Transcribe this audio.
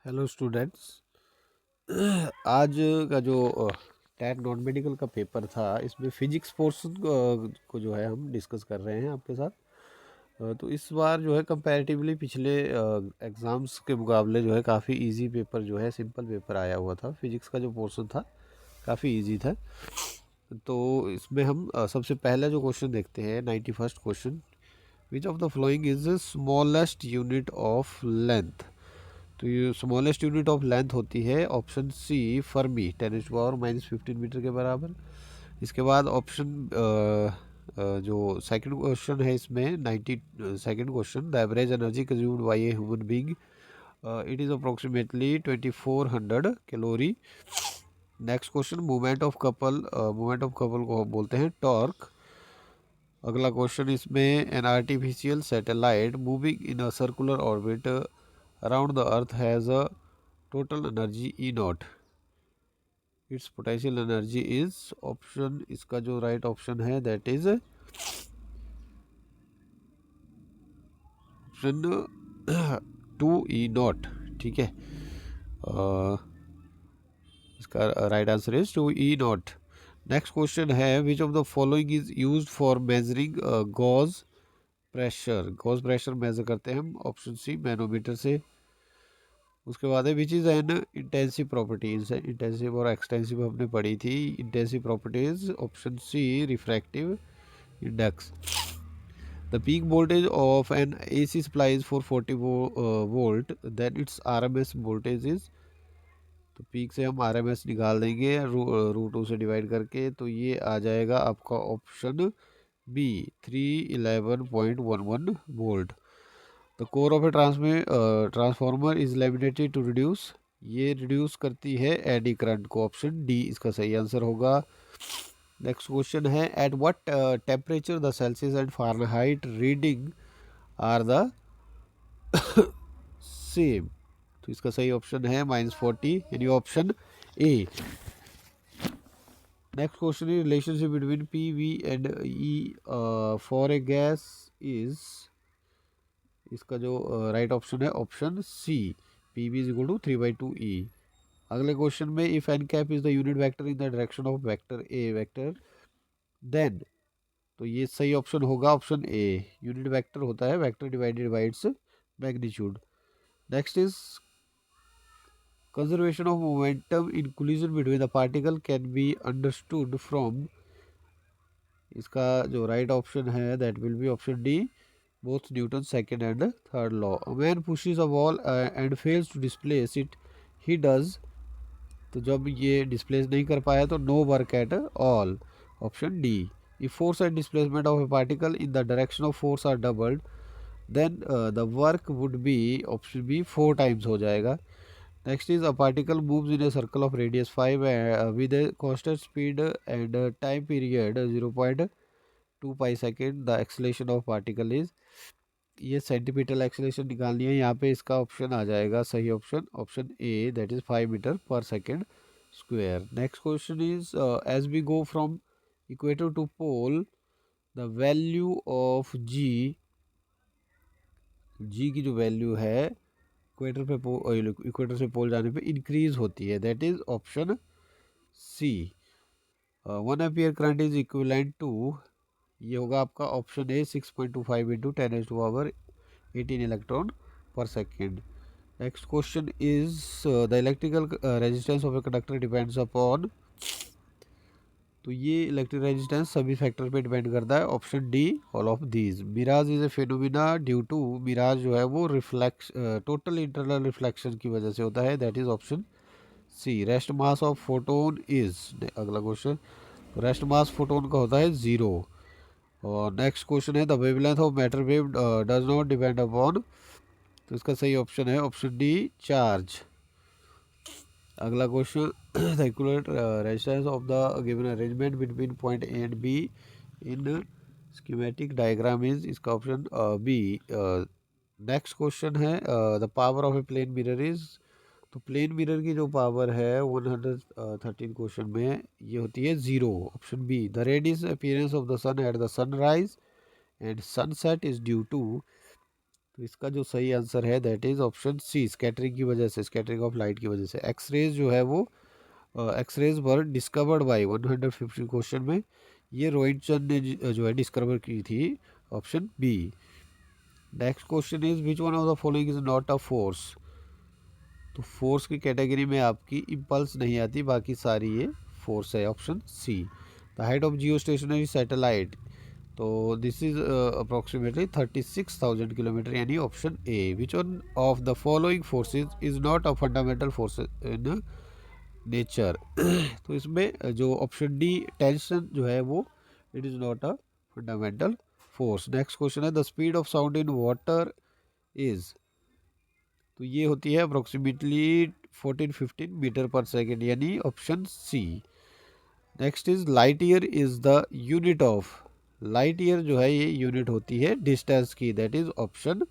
Hello students. आज का जो टैट नॉन मेडिकल का पेपर था, इसमें फिजिक्स पोर्शन को जो है हम डिस्कस कर रहे हैं आपके साथ। तो इस बार जो है कंपैरेटिवली पिछले एग्ज़ाम्स के मुकाबले जो है काफ़ी इजी पेपर जो है, सिंपल पेपर आया हुआ था। फिजिक्स का जो पोर्शन था काफ़ी इजी था। तो इसमें हम सबसे पहले जो क्वेश्चन देखते हैं, 91st question. Which of the following is the smallest unit of length. तो ये स्मॉलेस्ट यूनिट ऑफ लेंथ होती है ऑप्शन सी फर्मी, 10⁻⁻15 मीटर के बराबर। इसके बाद ऑप्शन जो सेकंड क्वेश्चन है इसमें 92nd question, the average energy consumed by a human being it is approximately 2400 calorie. Next question, movement of couple को बोलते हैं टॉर्क। अगला क्वेश्चन इसमें, an artificial satellite moving in a circular orbit around the earth has a total energy E not, it's potential energy is. Option इसका जो right option है that is option 2E0। ठीक है, इसका right answer is 2E0। Next question है, which of the following is used for measuring gauge pressure. Gauge pressure measure करते हैं हम ऑप्शन सी मैनोमीटर से। उसके बाद है, which is an intensive properties. Intensive और एक्सटेंसिव हमने पढ़ी थी। Intensive properties option C refractive index. The peak voltage of an AC supply is 440 volt, then its RMS voltage is. तो पीक से हम RMS निकाल देंगे रूट 2 से डिवाइड करके, तो ये आ जाएगा आपका option B 311.11 volt. The core of a transformer is laminated to reduce. ये रिड्यूस करती है एडी करंट को, ऑप्शन डी इसका सही आंसर होगा। नेक्स्ट क्वेश्चन है, at what temperature the Celsius and Fahrenheit reading are the same. तो इसका सही ऑप्शन है -40, यानी ऑप्शन ए। नेक्स्ट क्वेश्चन है, relationship between P V and E for a gas is. इसका जो राइट ऑप्शन है option C, P V is equal to 3/2 E. अगले क्वेश्चन में, if N cap is the unit vector in the direction of vector A vector then. तो ये सही option होगा option A. Unit vector होता है vector divided by its magnitude. Next is, conservation of momentum in collision between the particle can be understood from। इसका जो right option है that will be option D, both Newton second and third law. A man pushes a wall and fails to displace it, he does. तो जब ये displace नहीं कर पाया तो no work at all, option D. If force and displacement of a particle in the direction of force are doubled then the work would be, option B 4 times हो जाएगा। Next is, a particle moves in a circle of radius 5 with a constant speed and time period 0.2 pi second. The acceleration of particle is। ये centimetre acceleration निकालनी है, यहाँ पे इसका option आ जाएगा सही option, option A that is 5 metre per second square. Next question is, as we go from equator to pole the value of G. G की जो वैल्यू है इक्वेटर से पोल जाने पे इंक्रीज होती है, that is option C. 1 ampere current is equivalent to, ये होगा आपका option A 6.25 into 10⁻18 electron per second. Next question is, the electrical resistance of a conductor depends upon. तो ये इलेक्ट्रिक रेजिस्टेंस सभी फैक्टर पे डिपेंड करता है, option D all of these. Mirage is a phenomena due to, mirage जो है वो reflex total internal reflection की वजह से होता है, that is option C. Rest mass of photon is. अगला क्वेश्चन, रेस्ट मास फोटोन का होता है 0। और नेक्स्ट क्वेश्चन है, the wavelength of matter wave does not depend upon. तो इसका सही ऑप्शन है ऑप्शन डी चार्ज। अगला question, the equivalent resistance of the given arrangement between point A and B in schematic diagram is. इसका option B. Next question है, the power of A plane mirror is. तो plane mirror की जो power है 113 question में ये होती है 0, option B. The radius appearance of the sun at the sunrise and sunset is due to. तो इसका जो सही आंसर है that is option C, scattering की वजह से, स्कैटरिंग ऑफ लाइट की वजह से। एक्सरेज जो है वो X rays were discovered by 150 question में ये रोहित चंद ने जो है डिस्कवर की थी, option B. Next question is which one of the following is not a force. तो फोर्स की कैटेगरी में आपकी इम्पल्स नहीं आती, बाकी सारी ये फोर्स है, option C. The height of geostationary satellite, तो दिस इज अप्रोक्सीमेटली 36,000 किलोमीटर, यानी option A. Which one of the following forces is not a fundamental force in nature. तो इसमें जो ऑप्शन डी टेंशन जो है वो it is not a fundamental force. Next question है the speed of sound in water is, तो ये होती है अप्रोक्सीमेटली 14-15 मीटर पर सेकेंड, यानी option C. Next is light year is the unit of, light year जो है ये unit होती है डिस्टेंस की, दैट इज ऑप्शन